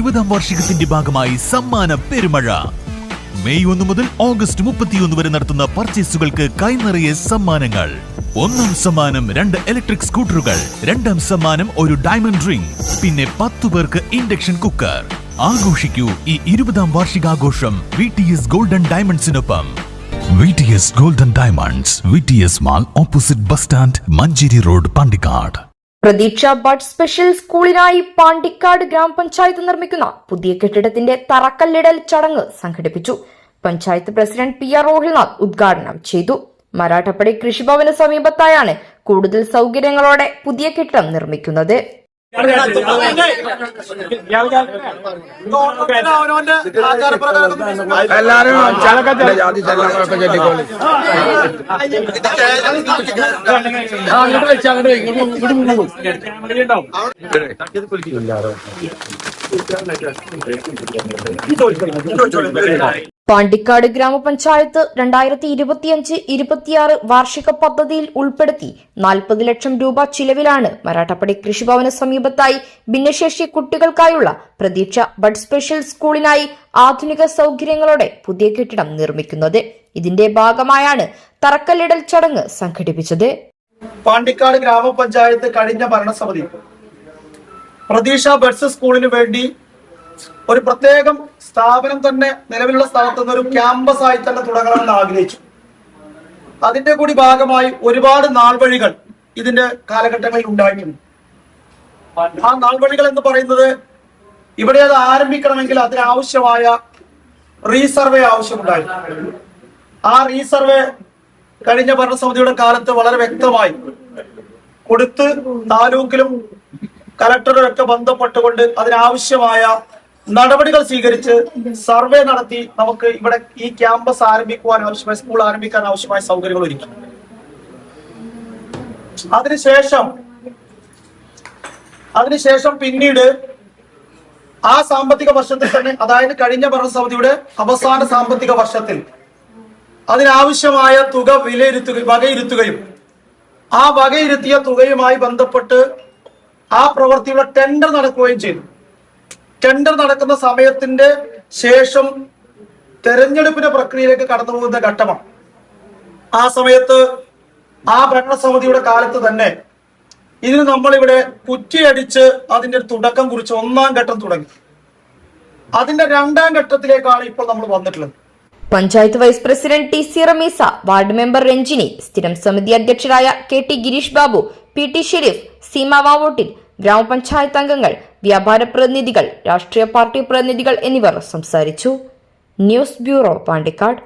20ാം വാർഷികത്തിന്റെ ഭാഗമായി സമ്മാന പെരുമഴ. മെയ് 1 മുതൽ ഓഗസ്റ്റ് 31 വരെ നടത്തുന്ന പർച്ചേസുകൾക്ക് കൈനിറയെ സമ്മാനങ്ങൾ. 1ാം സമ്മാനം 2 ഇലക്ട്രിക് സ്കൂട്ടറുകൾ, 2ാം സമ്മാനം ഒരു ഡയമണ്ട് റിംഗ്, പിന്നെ 10 പേർക്ക് ഇൻഡക്ഷൻ കുക്കർ. ആഘോഷിക്കൂ ഈ 20ാം വാർഷികാഘോഷം VTS ഗോൾഡൻ ഡയമണ്ട്സിനൊപ്പം. VTS golden diamonds, VTS mall opposite bus stand, Manjeri road, Pandikkad. പ്രതീക്ഷ ബഡ് സ്പെഷ്യൽ സ്കൂളിനായി പാണ്ടിക്കാട് ഗ്രാമപഞ്ചായത്ത് നിർമ്മിക്കുന്ന പുതിയ കെട്ടിടത്തിന്റെ തറക്കല്ലിടൽ ചടങ്ങ് സംഘടിപ്പിച്ചു. പഞ്ചായത്ത് പ്രസിഡന്റ് PR റോഹിൽനാഥ് ഉദ്ഘാടനം ചെയ്തു. മരാഠപ്പടി കൃഷിഭവന് സമീപത്തായാണ് കൂടുതൽ സൗകര്യങ്ങളോടെ പുതിയ കെട്ടിടം നിർമ്മിക്കുന്നത്. പാണ്ടിക്കാട് ഗ്രാമപഞ്ചായത്ത് 2025-26 വാർഷിക പദ്ധതിയിൽ ഉൾപ്പെടുത്തി 40 ലക്ഷം രൂപ ചിലവിലാണ് മരാഠപ്പടി കൃഷിഭവന് സമീപത്തായി ഭിന്നശേഷി കുട്ടികൾക്കായുള്ള പ്രതീക്ഷ ബഡ് സ്പെഷ്യൽ സ്കൂളിനായി ആധുനിക സൗകര്യങ്ങളോടെ പുതിയ കെട്ടിടം നിർമ്മിക്കുന്നത്. ഇതിന്റെ ഭാഗമായാണ് തറക്കല്ലിടൽ ചടങ്ങ് സംഘടിപ്പിച്ചത്. പാണ്ടിക്കാട് ഗ്രാമപഞ്ചായത്ത് കഴിഞ്ഞ ഭരണസമിതി പ്രതീക്ഷ ബഡ്സ് സ്കൂളിന് വേണ്ടി ഒരു പ്രത്യേകം സ്ഥാപനം തന്നെ നിലവിലുള്ള സ്ഥലത്ത് നിന്ന് ഒരു ക്യാമ്പസ് ആയി തന്നെ തുടങ്ങണമെന്ന് ആഗ്രഹിച്ചു. അതിന്റെ കൂടി ഭാഗമായി ഒരുപാട് നാൾവഴികൾ ഇതിന്റെ കാലഘട്ടങ്ങളിൽ ഉണ്ടായിട്ടുണ്ട്. ആ നാൾവഴികൾ എന്ന് പറയുന്നത് ഇവിടെ അത് ആരംഭിക്കണമെങ്കിൽ അതിനാവശ്യമായ റീസർവേ ആവശ്യമുണ്ടായിരുന്നു. ആ റീസർവേ കഴിഞ്ഞ ഭരണസമിതിയുടെ കാലത്ത് വളരെ വ്യക്തമായി കൊടുത്ത് താലൂക്കിലും കലക്ടറുമൊക്കെ ബന്ധപ്പെട്ടുകൊണ്ട് അതിനാവശ്യമായ നടപടികൾ സ്വീകരിച്ച് സർവേ നടത്തി നമുക്ക് ഇവിടെ ഈ ക്യാമ്പസ് ആരംഭിക്കുവാൻ ആവശ്യമായ സ്കൂൾ ആരംഭിക്കാൻ ആവശ്യമായ സൗകര്യങ്ങൾ ഒരുക്കി. അതിനുശേഷം പിന്നീട് ആ സാമ്പത്തിക വർഷത്തിൽ തന്നെ, അതായത് കഴിഞ്ഞ ഭരണസമിതിയുടെ അവസാന സാമ്പത്തിക വർഷത്തിൽ അതിനാവശ്യമായ തുക വകയിരുത്തുകയും ആ വകയിരുത്തിയ തുകയുമായി ബന്ധപ്പെട്ട് ആ പ്രവൃത്തിയുടെ ടെൻഡർ നടക്കുകയും ചെയ്തു. ടെൻഡർ നടക്കുന്ന സമയത്തിന്റെ ശേഷം തെരഞ്ഞെടുപ്പിന്റെ പ്രക്രിയയിലേക്ക് കടന്നു പോകുന്ന ഘട്ടമാണ്. ആ സമയത്ത് ആ ഭരണസമിതിയുടെ കാലത്ത് തന്നെ ഇതിന് നമ്മളിവിടെ കുറ്റിയടിച്ച് അതിന്റെ തുടക്കം കുറിച്ച് 1ാം ഘട്ടം തുടങ്ങി. അതിന്റെ 2ാം ഘട്ടത്തിലേക്കാണ് ഇപ്പോൾ നമ്മൾ വന്നിട്ടുള്ളത്. Panchayat vice president TC Rameesa, ward member Ranjini, സ്ഥിരം സമിതി അധ്യക്ഷരായ KT ഗിരീഷ് ബാബു, PT ഷെരീഫ്, സീമ വാവോട്ടിൽ, ഗ്രാമപഞ്ചായത്ത് അംഗങ്ങൾ, വ്യാപാര പ്രതിനിധികൾ, രാഷ്ട്രീയ പാർട്ടി പ്രതിനിധികൾ എന്നിവർ സംസാരിച്ചു. News bureau, Pandikkad.